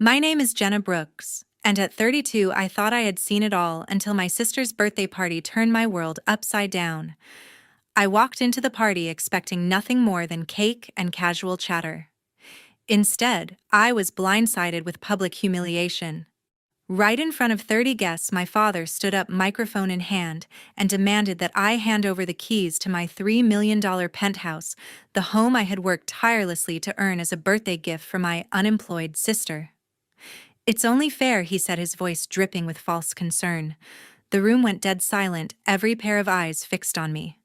My name is Jenna Brooks, and at 32, I thought I had seen it all until my sister's birthday party turned my world upside down. I walked into the party expecting nothing more than cake and casual chatter. Instead, I was blindsided with public humiliation. Right in front of 30 guests, my father stood up, microphone in hand, and demanded that I hand over the keys to my $3 million penthouse, the home I had worked tirelessly to earn as a birthday gift for my unemployed sister. "It's only fair," he said, his voice dripping with false concern. The room went dead silent, every pair of eyes fixed on me.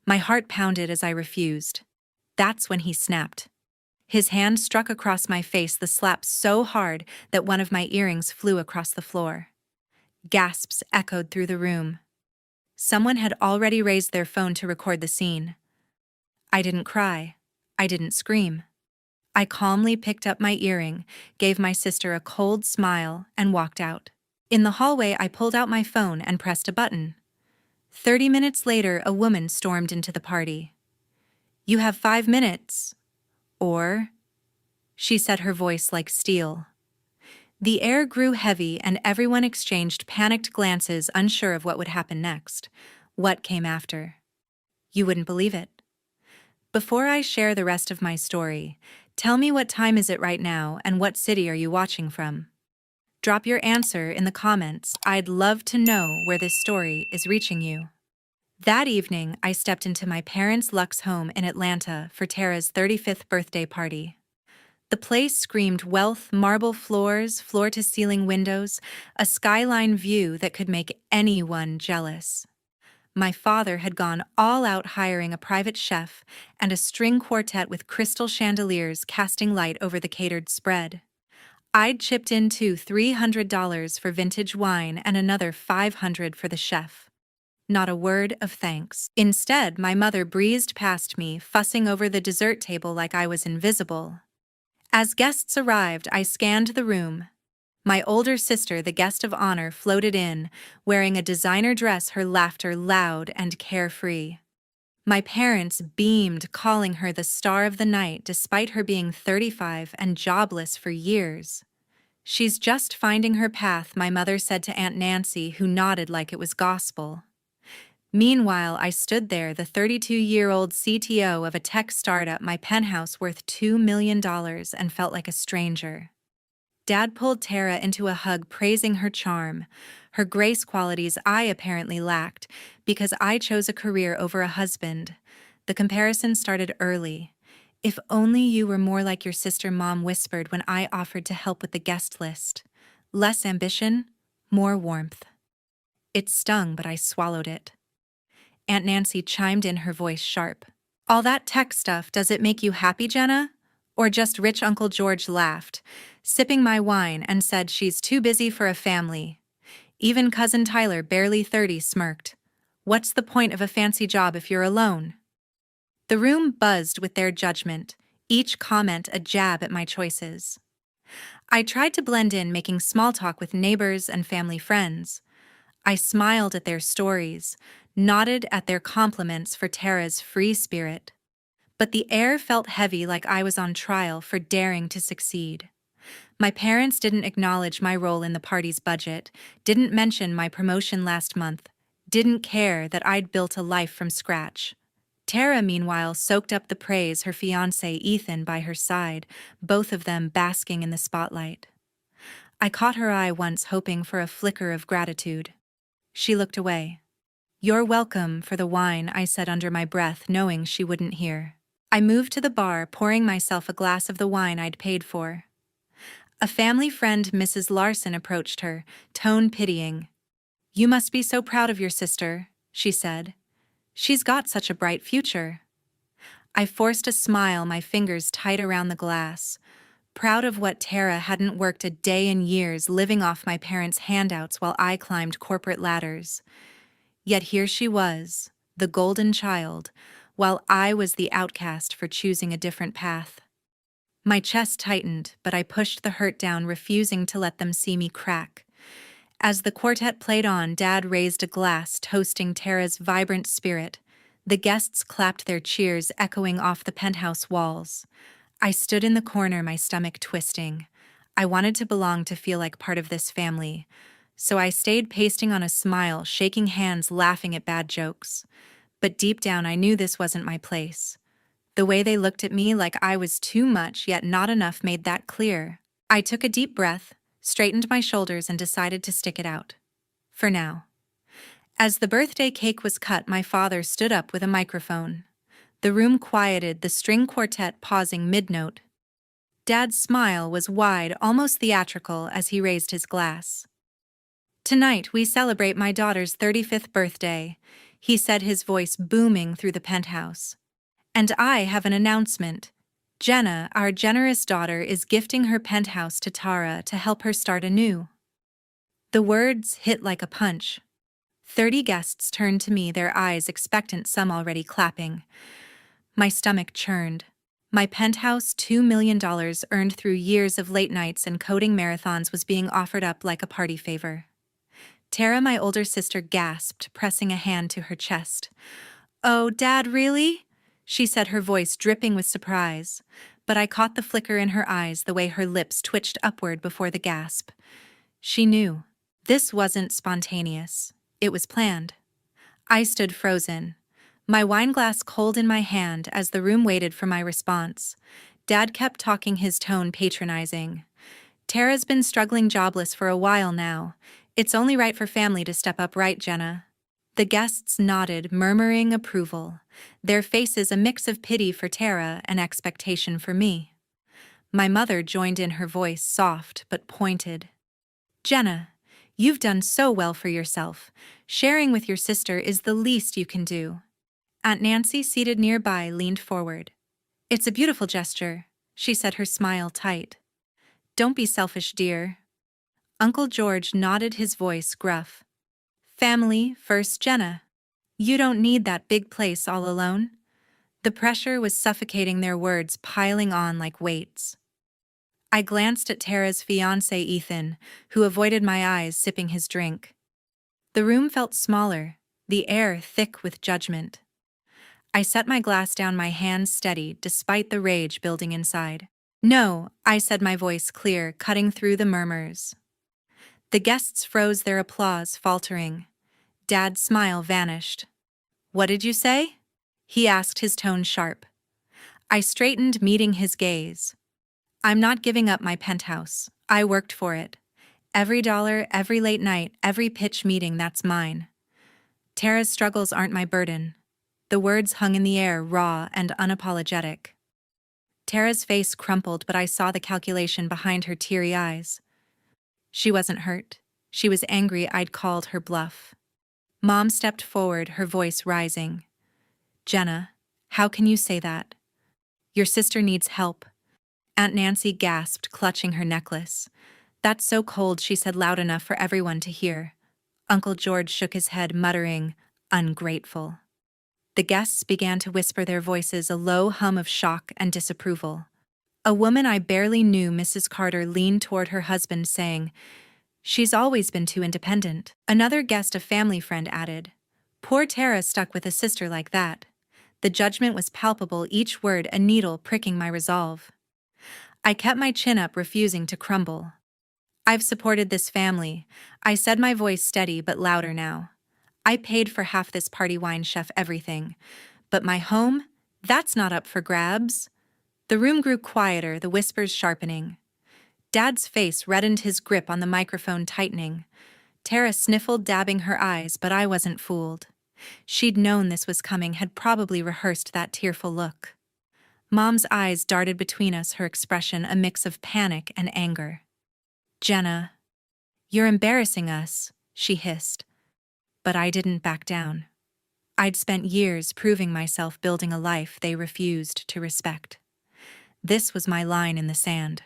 My heart pounded as I refused. That's when he snapped. His hand struck across my face, the slap so hard that one of my earrings flew across the floor. Gasps echoed through the room. Someone had already raised their phone to record the scene. I didn't cry. I didn't scream. I calmly picked up my earring, gave my sister a cold smile, and walked out. In the hallway, I pulled out my phone and pressed a button. 30 minutes later, a woman stormed into the party. "You have 5 minutes. Or," she said, her voice like steel. The air grew heavy and everyone exchanged panicked glances, unsure of what would happen next. What came after? You wouldn't believe it. Before I share the rest of my story, tell me, what time is it right now and what city are you watching from? Drop your answer in the comments. I'd love to know where this story is reaching you. That evening, I stepped into my parents' luxe home in Atlanta for Tara's 35th birthday party. The place screamed wealth: marble floors, floor-to-ceiling windows, a skyline view that could make anyone jealous. My father had gone all out, hiring a private chef and a string quartet with crystal chandeliers casting light over the catered spread. I'd chipped in too, $300 for vintage wine and another $500 for the chef. Not a word of thanks. Instead, my mother breezed past me, fussing over the dessert table like I was invisible. As guests arrived, I scanned the room. My older sister, the guest of honor, floated in, wearing a designer dress, her laughter loud and carefree. My parents beamed, calling her the star of the night despite her being 35 and jobless for years. "She's just finding her path," my mother said to Aunt Nancy, who nodded like it was gospel. Meanwhile, I stood there, the 32-year-old CTO of a tech startup, my penthouse worth $2 million, and felt like a stranger. Dad pulled Tara into a hug, praising her charm, her grace, qualities I apparently lacked because I chose a career over a husband. The comparison started early. "If only you were more like your sister," Mom whispered when I offered to help with the guest list. Less ambition, more warmth. It stung, but I swallowed it. Aunt Nancy chimed in, her voice sharp. "All that tech stuff, does it make you happy, Jenna? Or just rich?" Uncle George laughed, sipping my wine, and said, "She's too busy for a family." Even Cousin Tyler, barely 30, smirked. "What's the point of a fancy job if you're alone?" The room buzzed with their judgment, each comment a jab at my choices. I tried to blend in, making small talk with neighbors and family friends. I smiled at their stories, nodded at their compliments for Tara's free spirit. But the air felt heavy, like I was on trial for daring to succeed. My parents didn't acknowledge my role in the party's budget, didn't mention my promotion last month, didn't care that I'd built a life from scratch. Tara, meanwhile, soaked up the praise, her fiancé Ethan by her side, both of them basking in the spotlight. I caught her eye once, hoping for a flicker of gratitude. She looked away. "You're welcome for the wine," I said under my breath, knowing she wouldn't hear. I moved to the bar, pouring myself a glass of the wine I'd paid for. A family friend, Mrs. Larson, approached her, tone pitying. "You must be so proud of your sister," she said. "She's got such a bright future." I forced a smile, my fingers tight around the glass. Proud of what? Tara hadn't worked a day in years, living off my parents' handouts while I climbed corporate ladders. Yet here she was, the golden child, while I was the outcast for choosing a different path. My chest tightened, but I pushed the hurt down, refusing to let them see me crack. As the quartet played on, Dad raised a glass, toasting Tara's vibrant spirit. The guests clapped, their cheers echoing off the penthouse walls. I stood in the corner, my stomach twisting. I wanted to belong, to feel like part of this family. So I stayed pasting on a smile, shaking hands, laughing at bad jokes. But deep down, I knew this wasn't my place. The way they looked at me like I was too much yet not enough made that clear. I took a deep breath, straightened my shoulders, and decided to stick it out. For now. As the birthday cake was cut, my father stood up with a microphone. The room quieted, the string quartet pausing mid-note. Dad's smile was wide, almost theatrical, as he raised his glass. "Tonight we celebrate my daughter's 35th birthday," he said, his voice booming through the penthouse. "And I have an announcement. Jenna, our generous daughter, is gifting her penthouse to Tara to help her start anew." The words hit like a punch. 30 guests turned to me, their eyes expectant, some already clapping. My stomach churned. My penthouse, $2 million earned through years of late nights and coding marathons, was being offered up like a party favor. Tara, my older sister, gasped, pressing a hand to her chest. "Oh, Dad, really?" she said, her voice dripping with surprise. But I caught the flicker in her eyes, the way her lips twitched upward before the gasp. She knew. This wasn't spontaneous. It was planned. I stood frozen, my wine glass cold in my hand, as the room waited for my response. Dad kept talking, his tone patronizing. "Tara's been struggling jobless for a while now. It's only right for family to step up, right, Jenna?" The guests nodded, murmuring approval, their faces a mix of pity for Tara and expectation for me. My mother joined in, her voice soft but pointed. "Jenna, you've done so well for yourself. Sharing with your sister is the least you can do." Aunt Nancy, seated nearby, leaned forward. "It's a beautiful gesture," she said, her smile tight. "Don't be selfish, dear." Uncle George nodded, his voice gruff. "Family first, Jenna. You don't need that big place all alone." The pressure was suffocating, their words piling on like weights. I glanced at Tara's fiancé, Ethan, who avoided my eyes, sipping his drink. The room felt smaller, the air thick with judgment. I set my glass down, my hands steady, despite the rage building inside. "No," I said, my voice clear, cutting through the murmurs. The guests froze, their applause faltering. Dad's smile vanished. "What did you say?" he asked, his tone sharp. I straightened, meeting his gaze. "I'm not giving up my penthouse. I worked for it. Every dollar, every late night, every pitch meeting, that's mine. Tara's struggles aren't my burden." The words hung in the air, raw and unapologetic. Tara's face crumpled, but I saw the calculation behind her teary eyes. She wasn't hurt. She was angry I'd called her bluff. Mom stepped forward, her voice rising. "Jenna, how can you say that? Your sister needs help." Aunt Nancy gasped, clutching her necklace. "That's so cold," she said, loud enough for everyone to hear. Uncle George shook his head, muttering, "Ungrateful." The guests began to whisper, their voices a low hum of shock and disapproval. A woman I barely knew, Mrs. Carter, leaned toward her husband, saying, "She's always been too independent." Another guest, a family friend, added, "Poor Tara, stuck with a sister like that." The judgment was palpable, each word a needle pricking my resolve. I kept my chin up, refusing to crumble. "I've supported this family," I said, my voice steady but louder now. "I paid for half this party, wine, chef, everything. But my home? That's not up for grabs." The room grew quieter, the whispers sharpening. Dad's face reddened, his grip on the microphone tightening. Tara sniffled, dabbing her eyes, but I wasn't fooled. She'd known this was coming, had probably rehearsed that tearful look. Mom's eyes darted between us, her expression a mix of panic and anger. "Jenna, you're embarrassing us," she hissed. But I didn't back down. I'd spent years proving myself, building a life they refused to respect. This was my line in the sand.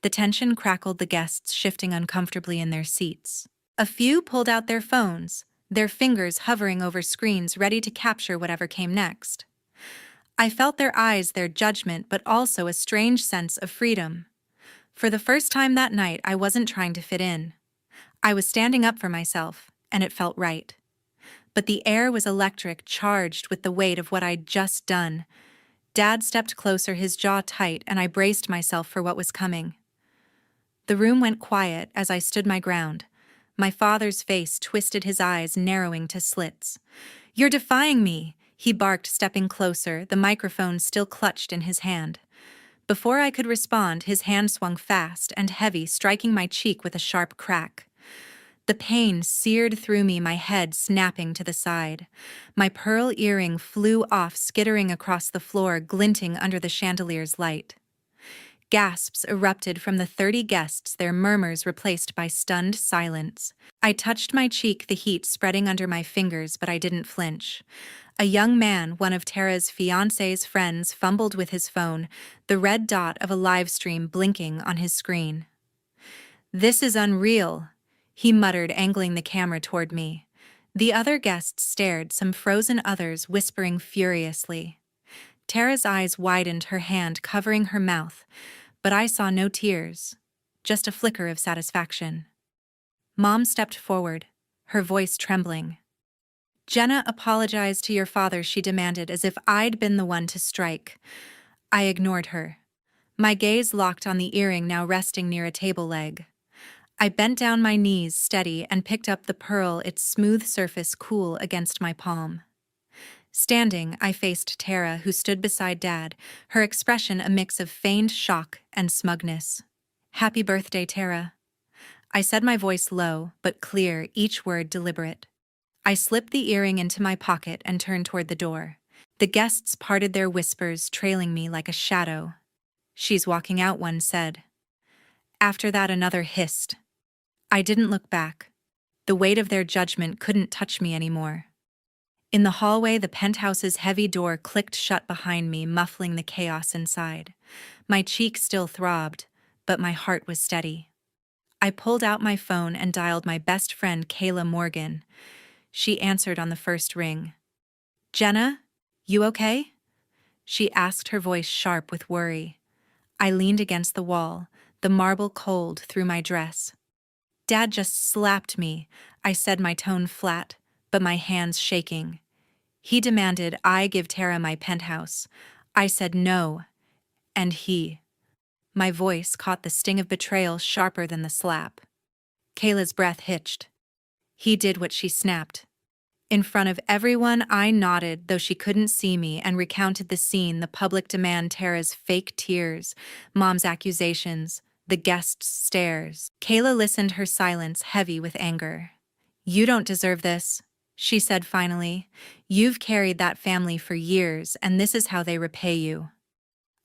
The tension crackled, the guests shifting uncomfortably in their seats. A few pulled out their phones, their fingers hovering over screens, ready to capture whatever came next. I felt their eyes, their judgment, but also a strange sense of freedom. For the first time that night, I wasn't trying to fit in. I was standing up for myself, and it felt right. But the air was electric, charged with the weight of what I'd just done. Dad stepped closer, his jaw tight, and I braced myself for what was coming. The room went quiet as I stood my ground. My father's face twisted, his eyes narrowing to slits. "You're defying me," he barked, stepping closer, the microphone still clutched in his hand. Before I could respond, his hand swung fast and heavy, striking my cheek with a sharp crack. The pain seared through me, my head snapping to the side. My pearl earring flew off, skittering across the floor, glinting under the chandelier's light. Gasps erupted from the 30 guests, their murmurs replaced by stunned silence. I touched my cheek, the heat spreading under my fingers, but I didn't flinch. A young man, one of Tara's fiancé's friends, fumbled with his phone, the red dot of a live stream blinking on his screen. "This is unreal," he muttered, angling the camera toward me. The other guests stared, some frozen, others whispering furiously. Tara's eyes widened, her hand covering her mouth, but I saw no tears, just a flicker of satisfaction. Mom stepped forward, her voice trembling. "Jenna, apologize to your father," she demanded, as if I'd been the one to strike. I ignored her. My gaze locked on the earring now resting near a table leg. I bent down, my knees steady, and picked up the pearl, its smooth surface cool against my palm. Standing, I faced Tara, who stood beside Dad, her expression a mix of feigned shock and smugness. "Happy birthday, Tara." I said, my voice low but clear, each word deliberate. I slipped the earring into my pocket and turned toward the door. The guests parted their whispers, trailing me like a shadow. "She's walking out," one said. After that, another hissed. I didn't look back. The weight of their judgment couldn't touch me anymore. In the hallway, the penthouse's heavy door clicked shut behind me, muffling the chaos inside. My cheek still throbbed, but my heart was steady. I pulled out my phone and dialed my best friend, Kayla Morgan. She answered on the first ring. "Jenna, you okay?" she asked, her voice sharp with worry. I leaned against the wall, the marble cold through my dress. "Dad just slapped me," I said, my tone flat, but my hands shaking. "He demanded I give Tara my penthouse. I said no, and he..." My voice caught the sting of betrayal sharper than the slap. Kayla's breath hitched. "He did what she snapped." In front of everyone, I nodded, though she couldn't see me, and recounted the scene, the public demand, Tara's fake tears, Mom's accusations, the guests' stares. Kayla listened, her silence heavy with anger. "You don't deserve this," she said finally. "You've carried that family for years, and this is how they repay you."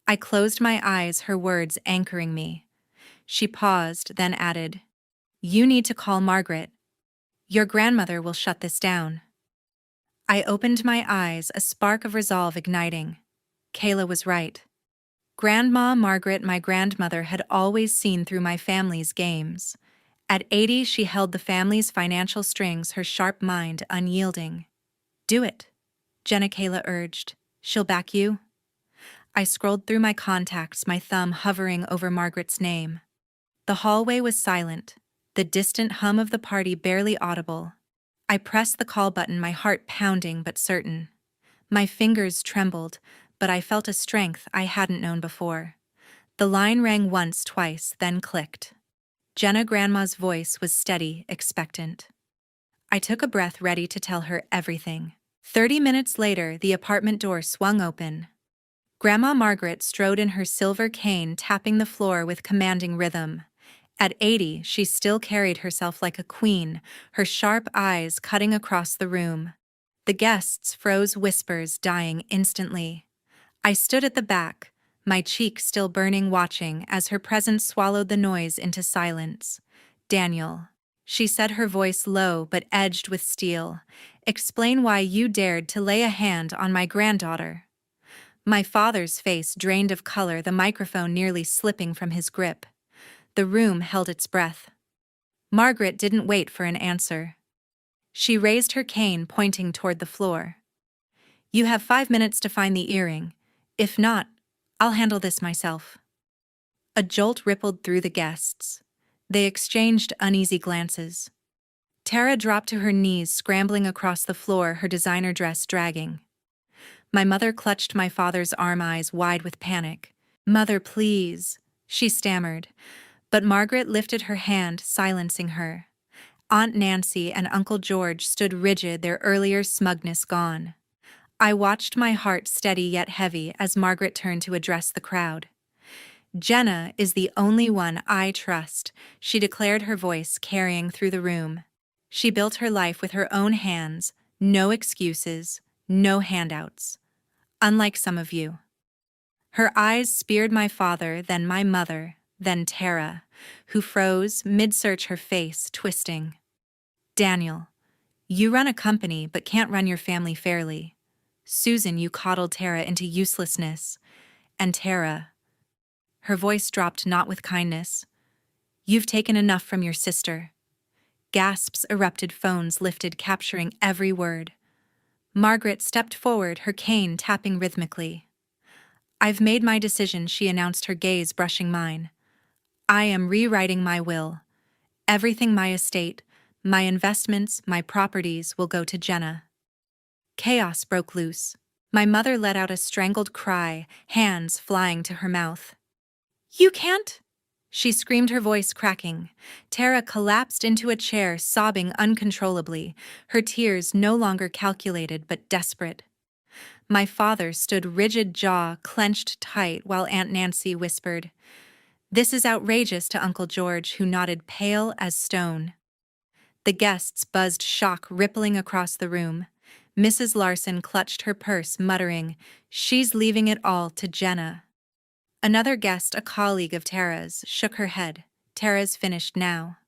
I closed my eyes, her words anchoring me. She paused, then added, "You need to call Margaret. Your grandmother will shut this down." I opened my eyes, a spark of resolve igniting. Kayla was right. Grandma Margaret, my grandmother, had always seen through my family's games. At 80, she held the family's financial strings, her sharp mind unyielding. "Do it," Jenna, Kayla urged. "She'll back you." I scrolled through my contacts, my thumb hovering over Margaret's name. The hallway was silent, the distant hum of the party barely audible. I pressed the call button, my heart pounding but certain. My fingers trembled, but I felt a strength I hadn't known before. The line rang once, twice, then clicked. Jenna, Grandma's voice was steady, expectant. I took a breath, ready to tell her everything. 30 minutes later, the apartment door swung open. Grandma Margaret strode in, her silver cane tapping the floor with commanding rhythm. At 80, she still carried herself like a queen, her sharp eyes cutting across the room. The guests froze, whispers dying instantly. I stood at the back, my cheek still burning, watching as her presence swallowed the noise into silence. "Daniel," she said, her voice low but edged with steel, "explain why you dared to lay a hand on my granddaughter." My father's face drained of color, the microphone nearly slipping from his grip. The room held its breath. Margaret didn't wait for an answer. She raised her cane, pointing toward the floor. "You have 5 minutes to find the earring. If not, I'll handle this myself." A jolt rippled through the guests. They exchanged uneasy glances. Tara dropped to her knees, scrambling across the floor, her designer dress dragging. My mother clutched my father's arm, eyes wide with panic. "Mother, please," she stammered. But Margaret lifted her hand, silencing her. Aunt Nancy and Uncle George stood rigid, their earlier smugness gone. I watched, my heart steady yet heavy, as Margaret turned to address the crowd. "Jenna is the only one I trust," she declared, her voice carrying through the room. "She built her life with her own hands, no excuses, no handouts. Unlike some of you." Her eyes speared my father, then my mother, then Tara, who froze mid-search, her face twisting. "Daniel, you run a company but can't run your family fairly. Susan, you coddled Tara into uselessness. And Tara," her voice dropped not with kindness, "you've taken enough from your sister." Gasps erupted, phones lifted, capturing every word. Margaret stepped forward, her cane tapping rhythmically. "I've made my decision," she announced, her gaze brushing mine. "I am rewriting my will. Everything, my estate, my investments, my properties, will go to Jenna." Chaos broke loose. My mother let out a strangled cry, hands flying to her mouth. "You can't!" she screamed, her voice cracking. Tara collapsed into a chair, sobbing uncontrollably, her tears no longer calculated but desperate. My father stood rigid, jaw clenched tight, while Aunt Nancy whispered, "This is outrageous," to Uncle George, who nodded, pale as stone. The guests buzzed, shock rippling across the room. Mrs. Larson clutched her purse, muttering, "She's leaving it all to Jenna." Another guest, a colleague of Tara's, shook her head. "Tara's finished now."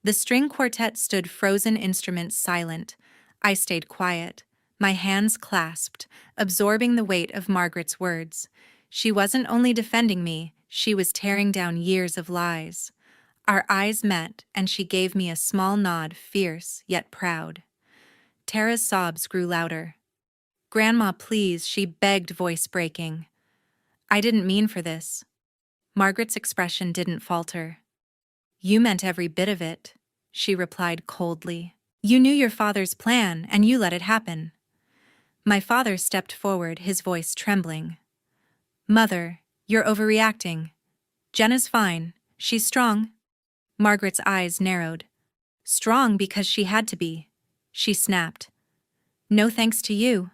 The string quartet stood, frozen instruments silent. I stayed quiet, my hands clasped, absorbing the weight of Margaret's words. She wasn't only defending me, she was tearing down years of lies. Our eyes met, and she gave me a small nod, fierce yet proud. Tara's sobs grew louder. "Grandma, please," she begged, voice breaking. "I didn't mean for this." Margaret's expression didn't falter. "You meant every bit of it," she replied coldly. "You knew your father's plan, and you let it happen." My father stepped forward, his voice trembling. "Mother, you're overreacting. Jenna's fine. She's strong." Margaret's eyes narrowed. "Strong because she had to be," she snapped. "No thanks to you."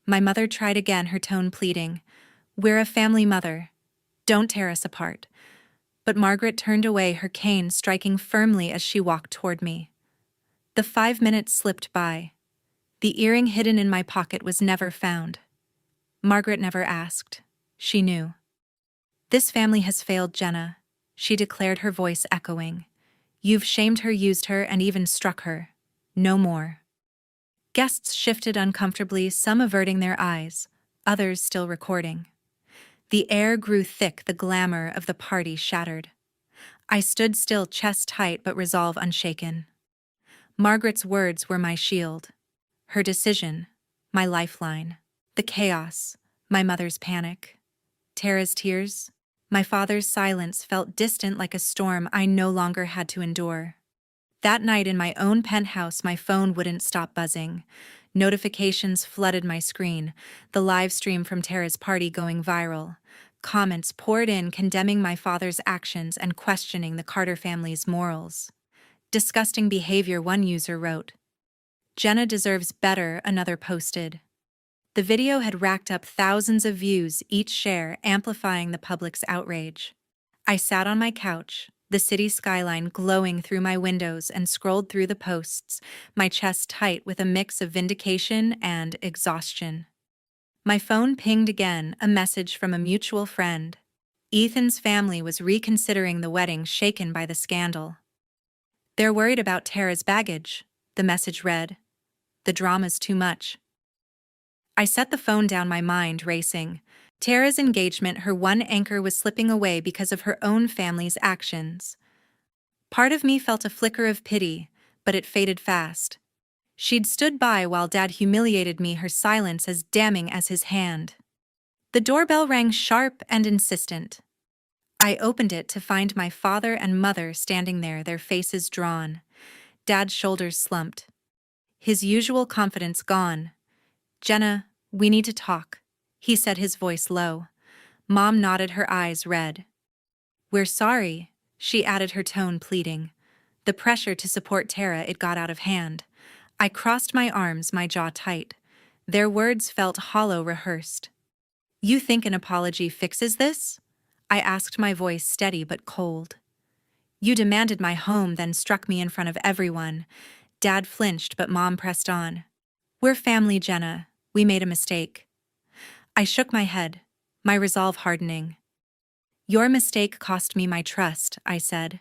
My mother tried again, her tone pleading. "We're a family, Mother. Don't tear us apart." But Margaret turned away, her cane striking firmly as she walked toward me. The 5 minutes slipped by. The earring hidden in my pocket was never found. Margaret never asked. She knew. "This family has failed Jenna," she declared, her voice echoing. "You've shamed her, used her, and even struck her. No more." Guests shifted uncomfortably, some averting their eyes, others still recording. The air grew thick, the glamour of the party shattered. I stood still, chest tight but resolve unshaken. Margaret's words were my shield. Her decision, my lifeline. The chaos, my mother's panic. Tara's tears, my father's silence felt distant, like a storm I no longer had to endure. That night in my own penthouse, my phone wouldn't stop buzzing. Notifications flooded my screen, the live stream from Tara's party going viral. Comments poured in, condemning my father's actions and questioning the Carter family's morals. "Disgusting behavior," one user wrote. "Jenna deserves better," another posted. The video had racked up thousands of views, each share amplifying the public's outrage. I sat on my couch, the city skyline glowing through my windows, and scrolled through the posts, my chest tight with a mix of vindication and exhaustion. My phone pinged again, a message from a mutual friend. Ethan's family was reconsidering the wedding, shaken by the scandal. "They're worried about Tara's baggage," the message read. "The drama's too much." I set the phone down, my mind racing. Tara's engagement, her one anchor, was slipping away because of her own family's actions. Part of me felt a flicker of pity, but it faded fast. She'd stood by while Dad humiliated me, her silence as damning as his hand. The doorbell rang, sharp and insistent. I opened it to find my father and mother standing there, their faces drawn. Dad's shoulders slumped. His usual confidence gone. "Jenna, we need to talk," he said, his voice low. Mom nodded, her eyes red. "We're sorry," she added, her tone pleading. The pressure to support Tara, it got out of hand. I crossed my arms, my jaw tight. Their words felt hollow, rehearsed. You think an apology fixes this? I asked, my voice steady but cold. You demanded my home, then struck me in front of everyone. Dad flinched, but Mom pressed on. We're family, Jenna. We made a mistake. I shook my head, my resolve hardening. Your mistake cost me my trust, I said.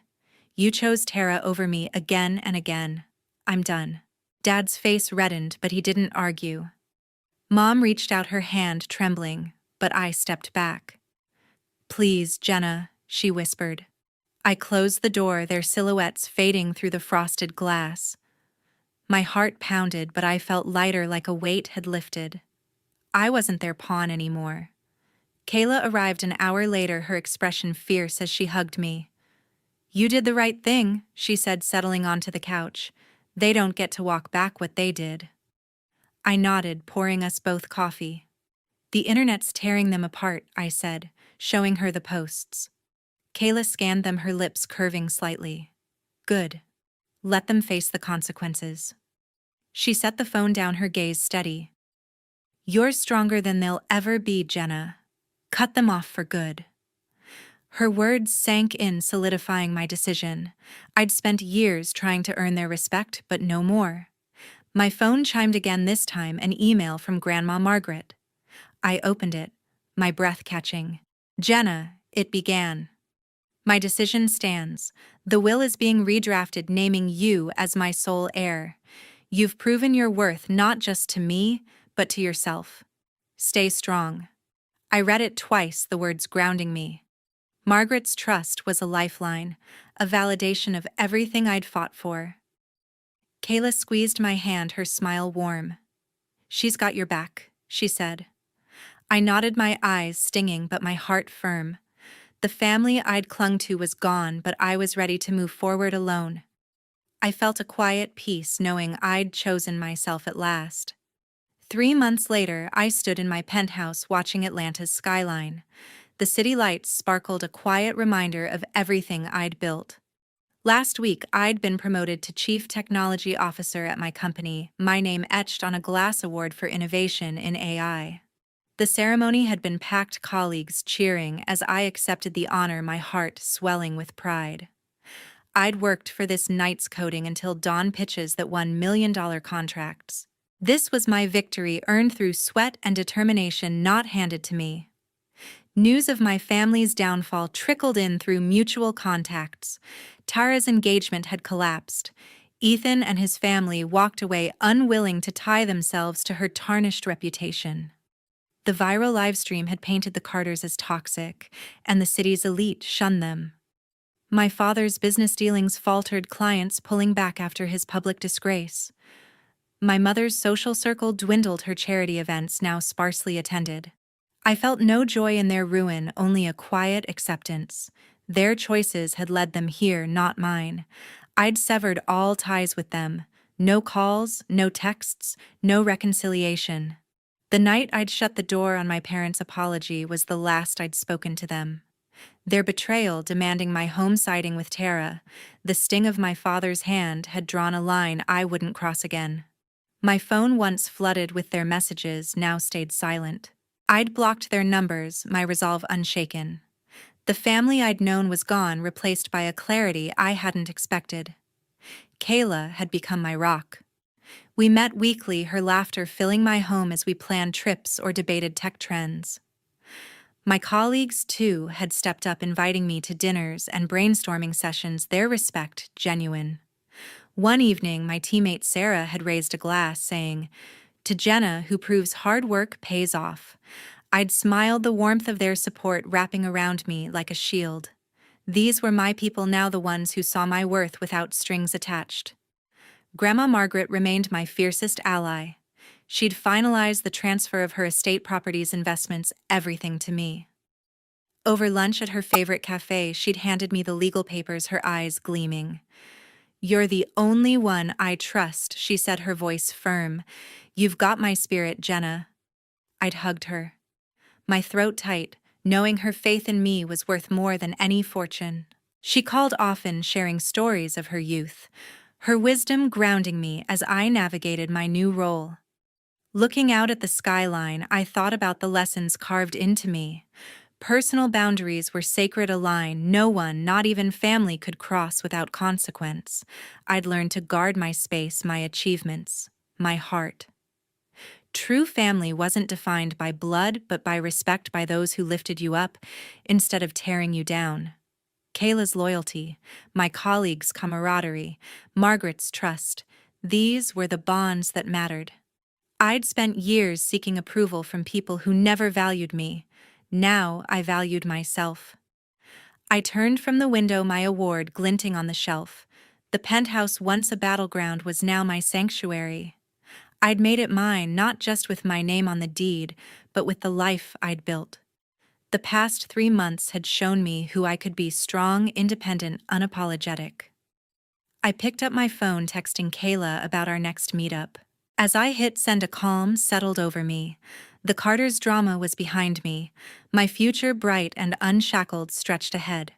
You chose Tara over me again and again. I'm done. Dad's face reddened, but he didn't argue. Mom reached out her hand, trembling, but I stepped back. Please, Jenna, she whispered. I closed the door, their silhouettes fading through the frosted glass. My heart pounded, but I felt lighter, like a weight had lifted. I wasn't their pawn anymore. Kayla arrived an hour later, her expression fierce as she hugged me. You did the right thing, she said, settling onto the couch. They don't get to walk back what they did. I nodded, pouring us both coffee. The internet's tearing them apart, I said, showing her the posts. Kayla scanned them, her lips curving slightly. Good. Let them face the consequences. She set the phone down, her gaze steady. You're stronger than they'll ever be, Jenna. Cut them off for good. Her words sank in, solidifying my decision. I'd spent years trying to earn their respect, but no more. My phone chimed again, this time an email from Grandma Margaret. I opened it, my breath catching. Jenna, it began. My decision stands. The will is being redrafted, naming you as my sole heir. You've proven your worth not just to me, but to yourself. Stay strong. I read it twice, the words grounding me. Margaret's trust was a lifeline, a validation of everything I'd fought for. Kayla squeezed my hand, her smile warm. She's got your back, she said. I nodded, my eyes stinging but my heart firm. The family I'd clung to was gone, but I was ready to move forward alone. I felt a quiet peace knowing I'd chosen myself at last. 3 months later, I stood in my penthouse watching Atlanta's skyline. The city lights sparkled, a quiet reminder of everything I'd built. Last week, I'd been promoted to Chief Technology Officer at my company, my name etched on a glass award for innovation in AI. The ceremony had been packed, colleagues cheering as I accepted the honor, my heart swelling with pride. I'd worked for this night's coding until dawn pitches that won million-dollar contracts. This was my victory, earned through sweat and determination, not handed to me. News of my family's downfall trickled in through mutual contacts. Tara's engagement had collapsed. Ethan and his family walked away, unwilling to tie themselves to her tarnished reputation. The viral livestream had painted the Carters as toxic, and the city's elite shunned them. My father's business dealings faltered, clients pulling back after his public disgrace. My mother's social circle dwindled, her charity events now sparsely attended. I felt no joy in their ruin, only a quiet acceptance. Their choices had led them here, not mine. I'd severed all ties with them. No calls, no texts, no reconciliation. The night I'd shut the door on my parents' apology was the last I'd spoken to them. Their betrayal, demanding my home siding with Tara, the sting of my father's hand, had drawn a line I wouldn't cross again. My phone, once flooded with their messages, now stayed silent. I'd blocked their numbers, my resolve unshaken. The family I'd known was gone, replaced by a clarity I hadn't expected. Kayla had become my rock. We met weekly, her laughter filling my home as we planned trips or debated tech trends. My colleagues, too, had stepped up, inviting me to dinners and brainstorming sessions, their respect genuine. One evening, my teammate Sarah had raised a glass, saying, "To Jenna, who proves hard work pays off." I'd smiled, the warmth of their support wrapping around me like a shield. These were my people now, the ones who saw my worth without strings attached. Grandma Margaret remained my fiercest ally. She'd finalized the transfer of her estate properties, investments, everything to me. Over lunch at her favorite cafe, she'd handed me the legal papers, her eyes gleaming. "You're the only one I trust," she said, her voice firm. "You've got my spirit, Jenna." I'd hugged her, my throat tight, knowing her faith in me was worth more than any fortune. She called often, sharing stories of her youth, her wisdom grounding me as I navigated my new role. Looking out at the skyline, I thought about the lessons carved into me. Personal boundaries were sacred, a line no one, not even family, could cross without consequence. I'd learned to guard my space, my achievements, my heart. True family wasn't defined by blood, but by respect, by those who lifted you up instead of tearing you down. Kayla's loyalty, my colleagues' camaraderie, Margaret's trust, these were the bonds that mattered. I'd spent years seeking approval from people who never valued me. Now I valued myself. I turned from the window, my award glinting on the shelf. The penthouse, once a battleground, was now my sanctuary. I'd made it mine, not just with my name on the deed, but with the life I'd built. The past 3 months had shown me who I could be: strong, independent, unapologetic. I picked up my phone, texting Kayla about our next meetup. As I hit send, a calm settled over me. The Carter's drama was behind me. My future, bright and unshackled, stretched ahead.